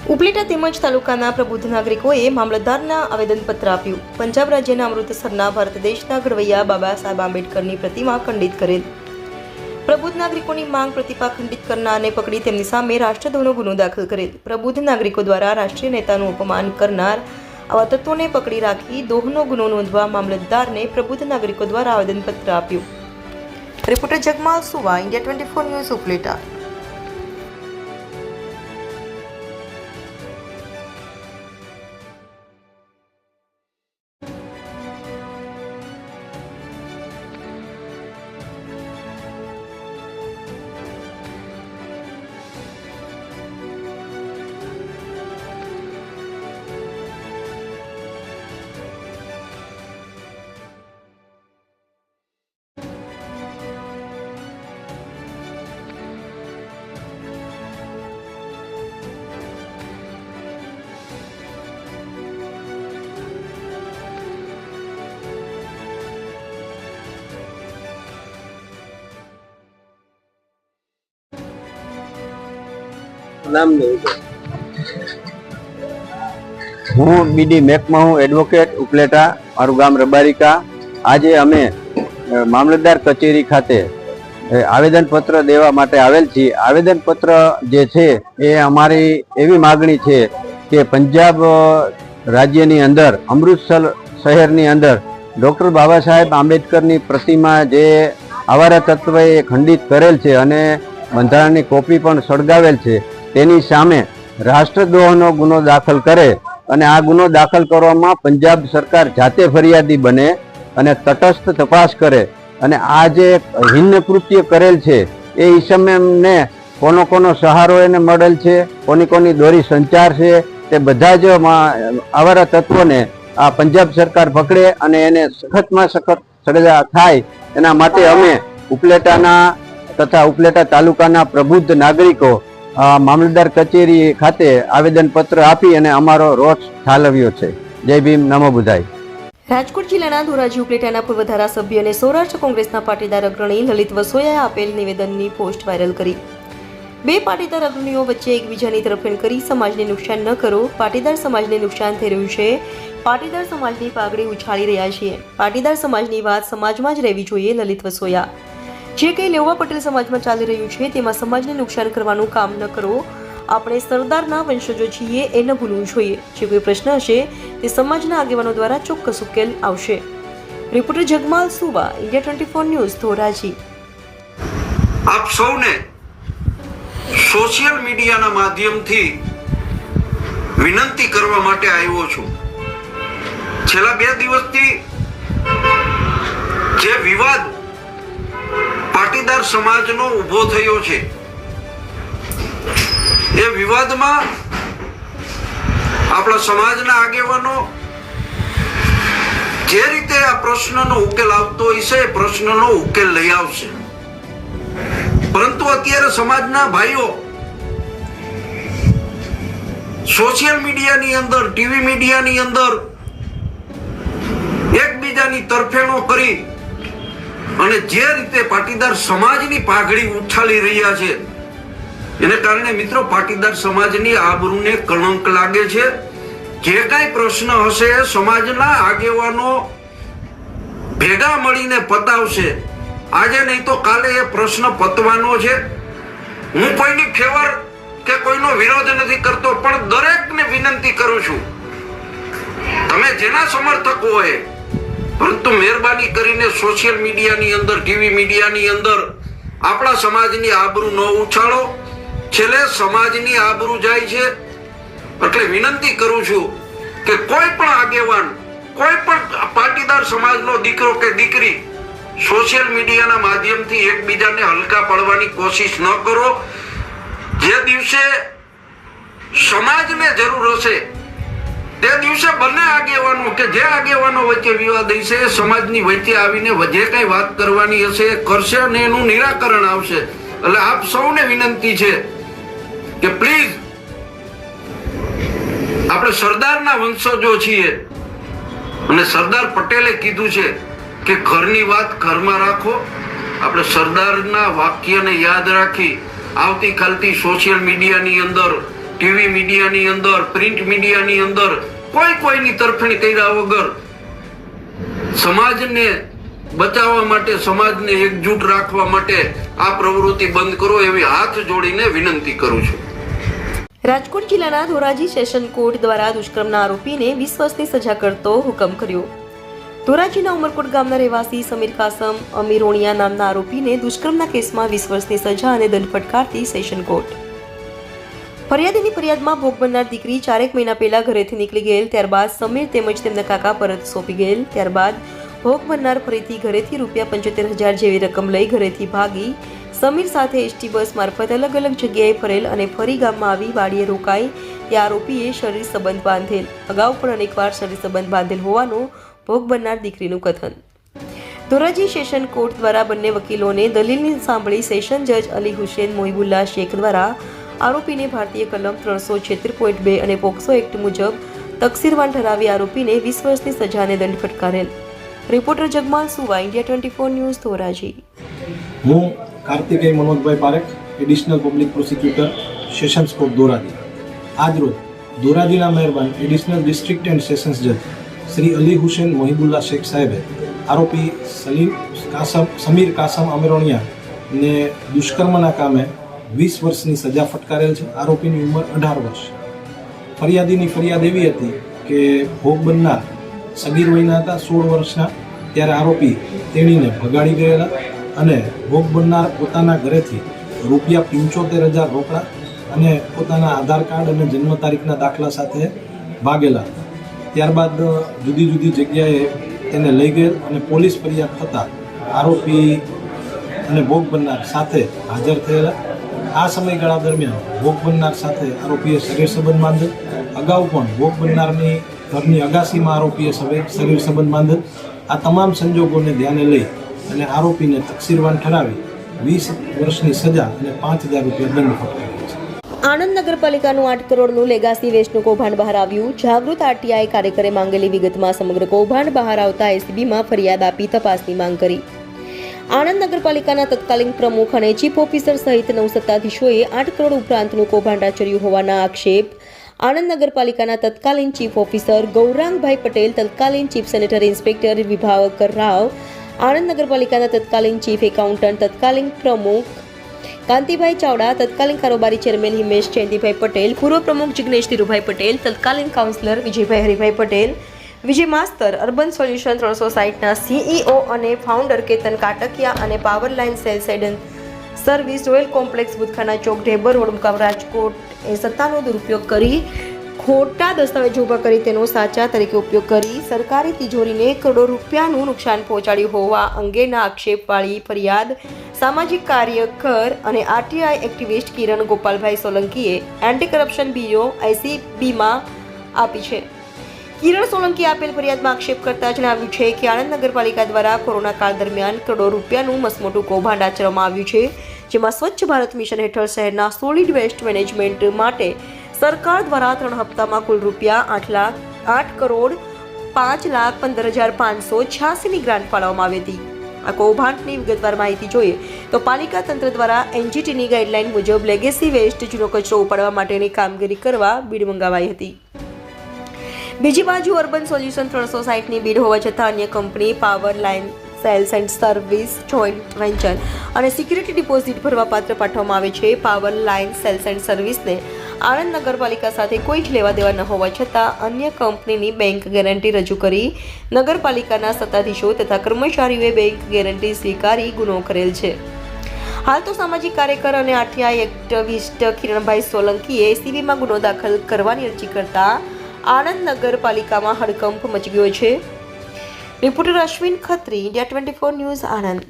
ઉપલેટા તેમજ તાલુકાના પ્રબુદ્ધ નાગરિકોએ મામલતદારના આવેદનપત્ર આપ્યું. પંજાબ રાજ્યના અમૃતસરના ભારત દેશના ઘડવૈયા બાબા સાહેબ આંબેડકરની પ્રતિમા ખંડિત કરેલ. પ્રબુદ્ધ નાગરિકોની માંગ પ્રતિમા ખંડિત કરનારને પકડી તેમની સામે રાષ્ટ્રદ્રોહનો ગુનો દાખલ કરેલ. પ્રબુદ્ધ નાગરિકો દ્વારા રાષ્ટ્રીય નેતાનું અપમાન કરનાર આવા તત્વોને પકડી રાખી દ્રોહનો ગુનો નોંધવા મામલતદારને પ્રબુદ્ધ નાગરિકો દ્વારા આવેદનપત્ર આપ્યું. રિપોર્ટર જગમાલ સુવા, ઇન્ડિયા 24 ન્યૂઝ, ઉપલેટા. હું બીડી મેકમાં હું એડવોકેટ ઉપલેટા, મારું ગામ રબારિકા. આજે અમે મામલતદાર કચેરી ખાતે આવેદનપત્ર દેવા માટે આવેલ છીએ. આવેદનપત્ર જે છે એ અમારી એવી માગણી છે કે પંજાબ રાજ્યની અંદર અમૃતસર શહેરની અંદર ડૉક્ટર બાબા સાહેબ આંબેડકરની પ્રતિમા જે આવારા તત્વએ ખંડિત કરેલ છે અને બંધારણની કોપી પણ સળગાવેલ છે, તેની સામે રાષ્ટ્રદ્રોહનો ગુનો દાખલ કરે અને આ ગુનો દાખલ કરવામાં પંજાબ સરકાર જાતે ફરિયાદી બને અને તટસ્થ તપાસ કરે અને આ જે હિન્ન કૃત્ય કરેલ છે એ ઈસમને કોનો સહારો એને મળેલ છે, કોની દોરી સંચાર છે, તે બધા જ આવારા તત્વોને આ પંજાબ સરકાર પકડે અને એને સખતમાં સખત સજા થાય એના માટે અમે ઉપલેટાના તથા ઉપલેટા તાલુકાના પ્રબુદ્ધ નાગરિકો મામલતદાર કચેરી ખાતે આવેદનપત્ર આપી અને અમારો રોષ ઠાલવ્યો છે. જય ભીમ, નમો બુદ્ધાય. રાજકોટ જિલ્લાના ધોરાજી ઉપલેટાના પૂર્વ ધારાસભ્ય અને સૌરાષ્ટ્ર કોંગ્રેસના પાટીદાર અગ્રણી લલિત વસોયાએ આપેલ નિવેદનની પોસ્ટ વાયરલ કરી. બે પાટીદાર અગ્રણીઓ વચ્ચે એકબીજાની તરફેણ કરી સમાજને નુકસાન ન કરો. પાટીદાર સમાજને નુકસાન થઈ રહ્યું છે. પાટીદાર સમાજની પાઘડી ઉછાળી રહ્યા છીએ. પાટીદાર સમાજની વાત સમાજમાં જ રહેવી જોઈએ. લલિત વસોયા. જે કંઈ લેવા પટેલ સમાજમાં ચાલી રહ્યું છે તેમાં સમાજને નુકસાન કરવાનું કામ ન કરો. આપણે સરદારના વંશજો છીએ એ ન ભૂલવું જોઈએ. જે કોઈ પ્રશ્ન હશે તે સમાજના આગેવાનો દ્વારા ચોક્કસ ઉકેલ આવશે. રિપોર્ટર જગમાલ સુવા, ઇન્ડિયા 24 ન્યૂઝ, ધોરાજી. આપ સૌને સોશિયલ મીડિયાના માધ્યમથી વિનંતી કરવા માટે આવ્યો છું. છેલ્લા 2 દિવસથી જે વિવાદ પાટીદાર સમાજનો ઊભો થયો છે એ વિવાદમાં આપણા સમાજના આગેવાનો જે રીતે આ પ્રશ્નનો ઉકેલ આવતો હોય છે એ પ્રશ્નનો ઉકેલ લઈ આવશે. પરંતુ અત્યારે સમાજના ભાઈઓ સોશિયલ મીડિયાની અંદર, ટીવી મીડિયાની અંદર એકબીજાની તરફેણો કરી અને જે રીતે પાટીદાર સમાજની પાઘડી ઉછાળી રહ્યા છે એને કારણે મિત્રો પાટીદાર સમાજની આબરૂને કલંક લાગે છે. જે કાંઈ પ્રશ્ન હશે સમાજના આગેવાનો ભેગા મળીને પતાવશે. આજે નહીં તો કાલે એ પ્રશ્ન પતવાનો છે. હું કોઈની ફેવર કે કોઈનો વિરોધ નથી કરતો, પણ દરેકને વિનંતી કરું છું, તમે જેના સમર્થકો હોય, પરંતુ મહેરબાની કરીને સોશિયલ મીડિયાની અંદર, ટીવી મીડિયાની અંદર આપણા સમાજની આબરૂ ન ઉછાળો. છેલ્લે સમાજની આબરૂ જાય છે. એટલે વિનંતી કરું છું કે કોઈ પણ આગેવાન, કોઈ પણ પાટીદાર સમાજનો દીકરો કે દીકરી સોશિયલ મીડિયાના માધ્યમથી એકબીજાને હલકા પાડવાની કોશિશ ન કરો. જે દિવસે સમાજને જરૂર હશે તે દિવસે બંને આગેવાનો કે જે આગેવાનો વચ્ચે વિવાદ હશે સમાજની વચ્ચે આવીને જે કઈ વાત કરવાની હશે એ કરશે અને એનું નિરાકરણ આવશે. એટલે આપ સૌને વિનંતી છે કે પ્લીઝ, આપણે સરદારના વંશજો છીએ અને સરદાર પટેલે કીધું છે કે ઘરની વાત ઘરમાં રાખો. આપણે સરદારના વાક્યને યાદ રાખી આવતીકાલથી સોશિયલ મીડિયાની અંદર ટીવી મીડિયાની અંદર, પ્રિન્ટ મીડિયાની અંદર કોઈની તરફેણ કર્યા વગર સમાજને બચાવવા માટે, સમાજને એકજૂટ રાખવા માટે આ પ્રવૃત્તિ બંધ કરો એવી હાથ જોડીને વિનંતી કરું છું. રાજકોટ જિલ્લાના ધોરાજી સેશન કોર્ટ દ્વારા દુષ્કર્મના આરોપીને 20 વર્ષની સજા કરતો હુકમ કર્યો. ધોરાજીના ઉમરકોટ ગામના રહેવાસી સમીર કાસમ અમીરોણિયા નામના આરોપીને દુષ્કર્મના કેસમાં 20 વર્ષની સજા અને દંડ ફટકારતી સેશન કોર્ટ. ફરિયાદીની ફરિયાદમાં ભોગ બનનાર દીકરી 4 મહિના પહેલા ઘરેથી નીકળી ગયેલ, ત્યારબાદ સમીર તેમજ તેમના કાકા પરત સોંપી ગયેલ, ત્યારબાદ ભોગ બનનાર ફરીથી ઘરેથી ₹75,000 જેવી રકમ લઈ ઘરેથી ભાગી સમીર સાથે એસટી બસ મારફત અલગ અલગ જગ્યાએ ફરેલ અને ફરી ગામમાં આવી વાડીએ રોકાઈ તે આરોપીએ શરીર સંબંધ બાંધેલ. અગાઉ પણ અનેકવાર શરીર સંબંધ બાંધેલ હોવાનું ભોગ બનનાર દીકરીનું કથન. ધોરાજી સેશન કોર્ટ દ્વારા બંને વકીલોને દલીલની સાંભળી સેશન જજ અલી હુસેન મોહિબુલ્લા શેખ દ્વારા આરોપીને ભારતીય કલમ 376.2 અને પોક્સો એક્ટ મુજબ તકસીરવાન ઠરાવી આરોપીને 20 વર્ષની સજા અને દંડ ફટકારેલ. રિપોર્ટર જગમાલ સુવા, ઇન્ડિયા 24 ન્યૂઝ, ધોરાજી. હું Kartikeya Manojbhai Parekh, additional public prosecutor, sessions court Dhoraji. આજરોજ ધોરાજીના મહેરબાન એડિશનલ ડિસ્ટ્રિક્ટ એન્ડ સેશન્સ જજ શ્રી અલી હુસેન મોહિબુલ્લા શેખ સાહેબે આરોપી સમીર કાસમ અમીરોણિયાને દુષ્કર્મના કામે 20 વર્ષની સજા ફટકારેલ છે. આરોપીની ઉંમર 18 વર્ષ. ફરિયાદીની ફરિયાદ એવી હતી કે ભોગ બનનાર સગીર વયના હતા, 16 વર્ષના, ત્યારે આરોપી તેણીને ભગાડી ગયેલા અને ભોગ બનનાર પોતાના ઘરેથી ₹75,000 રોકડા અને પોતાના આધાર કાર્ડ અને જન્મ તારીખના દાખલા સાથે ભાગેલા. ત્યારબાદ જુદી જુદી જગ્યાએ તેને લઈ ગયેલ અને પોલીસ ફરિયાદ થતાં આરોપી અને ભોગ બનનાર સાથે હાજર થયેલા. આ સમયગાળા દરમિયાન ભોગ બનનાર સાથે આરોપીએ શરીર સંબંધ બાંધેલ. અગાઉ પણ ભોગ બનનારની ઘરની અગાસીમાં આરોપીએ શરીર સંબંધ બાંધેલ. આ તમામ સંજોગોને ધ્યાને લઈ અને આરોપીને તકસીરવાન ઠરાવી 20 વર્ષની સજા અને ₹5,000 દંડ ફટકાર્યો છે. આણંદ નગરપાલિકાનું 8 કરોડનું લેગાસી વેસ્ટનું કૌભાંડ બહાર આવ્યું. જાગૃત આરટીઆઈ કાર્યકરે માંગેલી વિગતમાં સમગ્ર કૌભાંડ બહાર આવતા એસીબીમાં ફરિયાદ આપી તપાસની માંગ કરી. આણંદ નગરપાલિકાના તત્કાલીન પ્રમુખ અને ચીફ ઓફિસર સહિત 9 સત્તાધીશોએ 8 કરોડ ઉપરાંતનું કૌભાંડ આચર્યું હોવાના આક્ષેપ આણંદ નગરપાલિકાના તત્કાલીન ચીફ ઓફિસર ગૌરાંગભાઈ પટેલ, તત્કાલીન chief sanitary inspector Vibhavkar Rao, Anand નગરપાલિકાના તત્કાલીન ચીફ એકાઉન્ટન્ટ, તત્કાલીન પ્રમુખ કાંતિભાઈ ચાવડા, તત્કાલીન કારોબારી ચેરમેન હિમેશ જયંતિભાઈ પટેલ, પૂર્વ પ્રમુખ જિગ્નેશ ધીરુભાઈ પટેલ, તત્કાલીન councillor Vijaybhai Haribhai Patel, Vijay master, urban solution 360ના સીઈઓ અને ફાઉન્ડર કેતન કાટકિયા અને power line sales and service royal complex Budhkhana Chowk Dhebar road મુકામ રાજકોટ એ સત્તાનો દુરુપયોગ કરી ખોટા દસ્તાવેજો ઊભા કરી તેનો સાચા તરીકે ઉપયોગ કરી સરકારી તિજોરીને કરોડો રૂપિયાનું નુકસાન પહોંચાડ્યું હોવા અંગેના આક્ષેપવાળી ફરિયાદ સામાજિક કાર્યકર અને આરટીઆઈ એક્ટિવિસ્ટ કિરણ ગોપાલભાઈ સોલંકીએ એન્ટી કરપ્શન બ્યુરો એસીબીમાં આપી છે. કિરણ સોલંકીએ આપેલ ફરિયાદમાં આક્ષેપ કરતા જણાવ્યું છે કે આણંદ નગરપાલિકા દ્વારા કોરોના કાળ દરમિયાન કરોડો રૂપિયાનું મસમોટું કૌભાંડ આચરવામાં આવ્યું છે, જેમાં સ્વચ્છ ભારત મિશન હેઠળ શહેરના સોલિડ વેસ્ટ મેનેજમેન્ટ માટે સરકાર દ્વારા 3 હપ્તામાં કુલ ₹8,05,15,586ની ગ્રાન્ટ ફાળવવામાં આવી હતી. આ કૌભાંડની વિગતવાર માહિતી જોઈએ તો પાલિકા તંત્ર દ્વારા એનજીટીની ગાઈડલાઈન મુજબ લેગેસી વેસ્ટ જૂનો કચરો ઉપાડવા માટેની કામગીરી કરવા બીડ મંગાવાઈ હતી. બીજી બાજુ અર્બન સોલ્યુશન 360ની બીડ હોવા છતાં અન્ય company power line sales and service joint venture અને સિક્યુરિટી ડિપોઝિટ ભરવા પાત્ર પાઠવવામાં આવે છે. પાવર લાઇન સેલ્સ એન્ડ સર્વિસને આણંદ નગરપાલિકા સાથે કોઈ જ લેવા દેવા ન હોવા છતાં અન્ય કંપનીની બેંક ગેરંટી રજૂ કરી નગરપાલિકાના સત્તાધીશો તથા કર્મચારીઓએ બેંક ગેરંટી સ્વીકારી ગુનો કરેલ છે. હાલ તો સામાજિક કાર્યકર અને આરટીઆઈ એક્ટિવિસ્ટ કિરણભાઈ સોલંકીએ એસીબીમાં ગુનો દાખલ કરવાની અરજી કરતા આણંદ નગરપાલિકામાં હડકંપ મચી ગયો છે. Reporter Ashwin Khatri, India 24 news, Anand.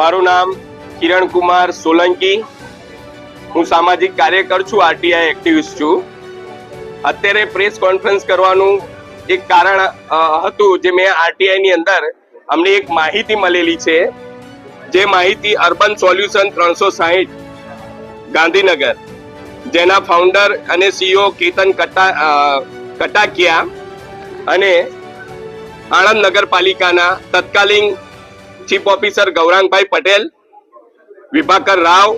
મારું નામ કિરણ કુમાર સોલંકી. હું સામાજિક કાર્યકર છું, આરટીઆઈ એક્ટિવિસ્ટ છું. અત્યારે પ્રેસ કોન્ફરન્સ કરવાનું એક કારણ હતું જે મેં આરટીઆઈ ની અંદર અમને એક માહિતી મળેલી છે, જે માહિતી અર્બન સોલ્યુશન 360 ગાંધીનગર, જેના ફાઉન્ડર અને સીઈઓ કેતન કટાકિયા અને આણંદ નગરપાલિકાના તત્કાલીન ચીફ ઓફિસર ગૌરાંગભાઈ પટેલ વિભાકર રાવ,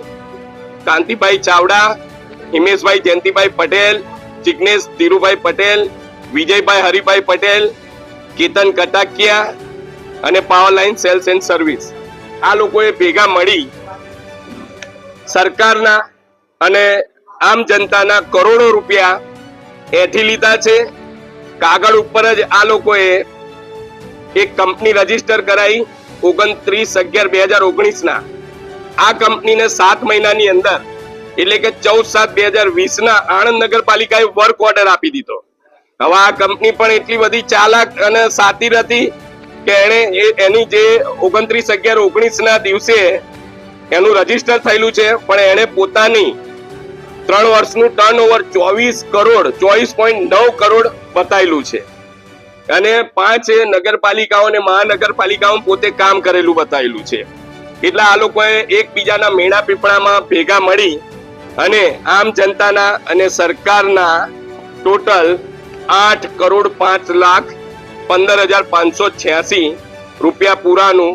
કાંતિભાઈ ચાવડા, હિમેશભાઈ જયંતિભાઈ પટેલ, જિગ્નેશ ધીરુભાઈ પટેલ, વિજયભાઈ હરિભાઈ પટેલ, કેતન કટાકિયા અને power line cells and service આ લોકોએ ભેગા મળી સરકારના અને આમ જનતાના કરોડો રૂપિયા એઠી લીધા છે. કાગળ ઉપર જ આ લોકોએ એક કંપની રજીસ્ટર કરાઈ 29/11/2019 આ કંપનીને 7 મહિનાની અંદર એટલે કે 14/7/2020 આણંદ નગરપાલિકાએ વર્ક ઓર્ડર આપી દીધો. હવે આ કંપની પણ એટલી બધી ચાલાક અને સાતીર હતી કે એની જે 29/11/19 દિવસે એનું રજીસ્ટર થયેલું છે પણ એણે પોતાની 3 વર્ષનું ટર્નઓવર 24.9 કરોડ બતાવેલું છે અને 5 નગરપાલિકાઓ અને મહાનગરપાલિકાઓ પોતે કામ કરેલું બતાવેલું છે. એટલે આ લોકોએ એકબીજાના મેણા પીપળામાં ભેગા મળી અને આમ જનતાના અને સરકારના ટોટલ 8,05,15,586 રૂપિયા પૂરાનું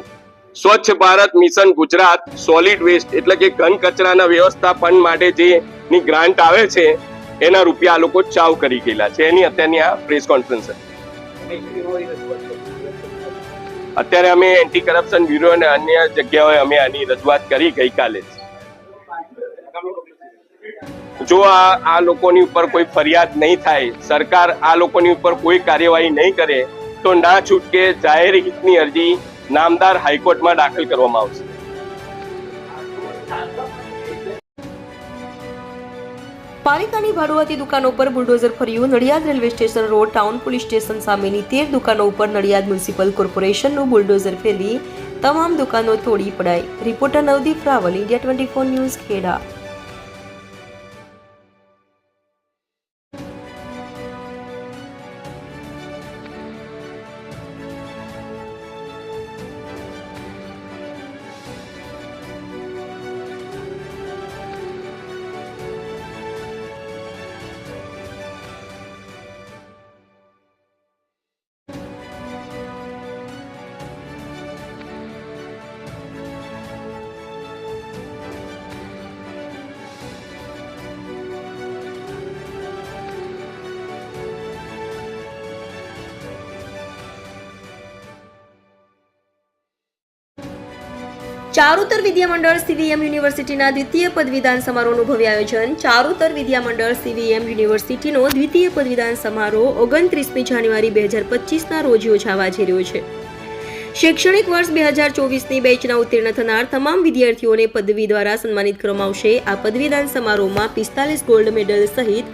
Swachh Bharat mission Gujarat solid waste એટલે કે ઘન કચરાના વ્યવસ્થાપન માટે જેની ગ્રાન્ટ આવે છે એના રૂપિયા આ લોકો ચાવ કરી ગયેલા છે. એની અત્યારની આ પ્રેસ કોન્ફરન્સ છે. અત્યારે અમે એન્ટી કરપ્શન બ્યુરો અને અન્ય જગ્યાઓએ અમે આની રજૂઆત કરી ગઈકાલે. જો આ લોકોની ઉપર કોઈ ફરિયાદ નહીં થાય, સરકાર આ લોકોની ઉપર કોઈ કાર્યવાહી નહીં કરે તો ના છૂટકે જાહેર હિતની અરજી નામદાર હાઈકોર્ટમાં દાખલ કરવામાં આવશે. પાલિકાની ભાડુઆતી દુકાનો પર બુલડોઝર ફર્યું. Nadiad railway station road town police station સામેની 13 દુકાનો ઉપર નડિયાદ મ્યુનિસિપલ કોર્પોરેશનનું બુલડોઝર ફેરવી તમામ દુકાનો તોડી પડાઈ. Reporter Navdeep Raval, India 24 news, Kheda. Charutar Vidyamandal CVM યુનિવર્સિટીના દ્વિતીય પદવીદાન સમારોહનું ભવ્ય આયોજન. ચારુતર વિદ્યામંડળ CVM યુનિવર્સિટીનો દ્વિતીય પદવીદાન સમારોહ 29મી જાન્યુઆરી 2025ના રોજ યોજાવા જઈ રહ્યો છે. શૈક્ષણિક વર્ષ 2024ની બેચના ઉત્તીર્ણ થનાર તમામ વિદ્યાર્થીઓને પદવી દ્વારા સન્માનિત કરવામાં આવશે. આ પદવીદાન સમારોહમાં 45 ગોલ્ડ મેડલ સહિત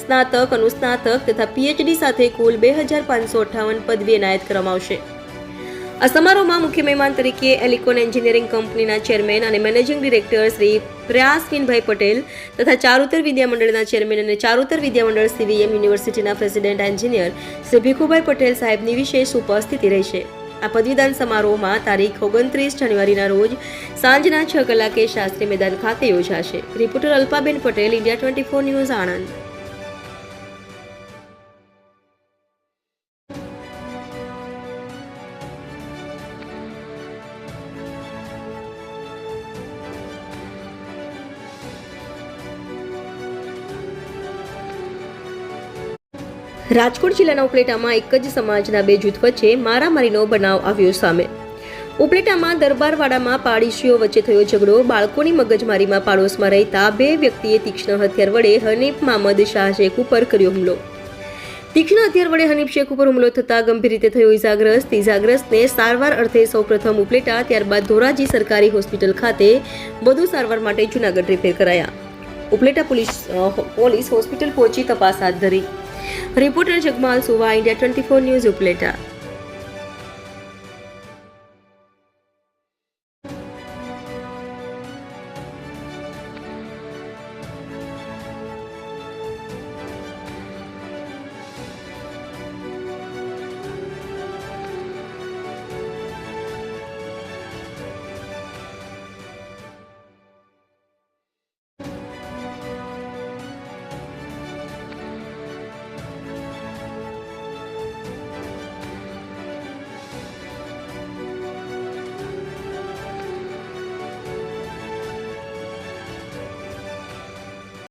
સ્નાતક, અનુસ્નાતક તથા PhD સાથે કુલ 2558 પદવી એનાયત કરવામાં આવશે. આ સમારોહમાં મુખ્ય મહેમાન તરીકે એલિકોન એન્જિનિયરિંગ કંપનીના ચેરમેન અને મેનેજિંગ ડિરેક્ટર શ્રી પ્રયાસવિનભાઈ પટેલ તથા ચારુતર વિદ્યામંડળના ચેરમેન અને ચારુતર વિદ્યામંડળ CVM યુનિવર્સિટીના પ્રેસિડેન્ટ એન્જિનિયર શ્રી ભીખુભાઈ પટેલ સાહેબની વિશેષ ઉપસ્થિતિ રહેશે. આ પદવીદાન સમારોહમાં તારીખ 29 જાન્યુઆરીના રોજ સાંજના 6 કલાકે શાસ્ત્રી મેદાન ખાતે યોજાશે. Reporter Alpaben Patel, India 24 news, Anand. Rajkot જિલ્લાના ઉપલેટામાં એક જ સમાજના બે જૂથ વચ્ચે મારામારીનો બનાવ આવ્યો સામે. ઉપલેટામાં દરબારવાડામાં પાડોશીઓ વચ્ચે થયો ઝઘડો. બાળકોની મગજમારીમાં પાડોશમાં રહેતા બે વ્યક્તિએ તીક્ષ્ણ હથિયાર વડે હનીફ મામદ શાહ શેખ ઉપર કર્યો હુમલો. તીક્ષ્ણ હથિયાર વડે હનીફ શેખ ઉપર હુમલો થતા ગંભીર રીતે થયો ઇજાગ્રસ્ત. ઇજાગ્રસ્તને સારવાર અર્થે સૌપ્રથમ ઉપલેટા, ત્યારબાદ ધોરાજી સરકારી હોસ્પિટલ ખાતે વધુ સારવાર માટે જૂનાગઢ રિફેર કરાયા. ઉપલેટા પોલીસ હોસ્પિટલ પહોંચી તપાસ હાથ ધરી. રિપોર્ટર જગમાલ સુવા, ઇન્ડિયા 24 ન્યૂઝ, ઉપલેટા.